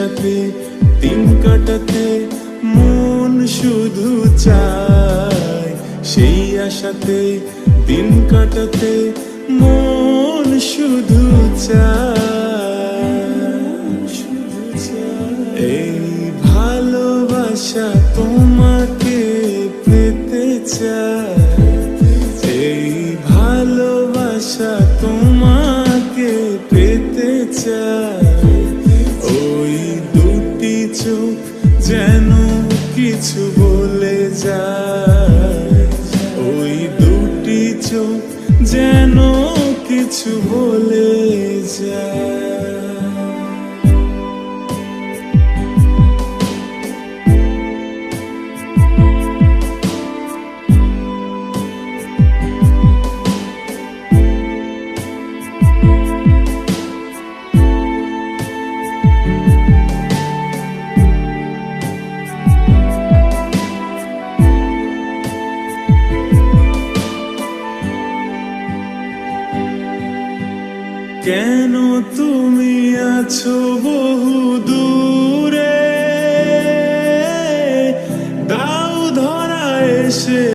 আশাতে দিন কাটাতে মন শুধু চায়, সেই আশাতে দিন কাটাতে মন শুধু চায়। এই ভালোবাসা তোমাকে পেতে চায়, এই ভালোবাসা তোমাকে পেতে চায়। ওই দুটি চোখ যেন কিছু বলে যায়, ওই দুটি চোখ যেন কিছু বলে যায়। কেন তুমি আছো বহু দূর,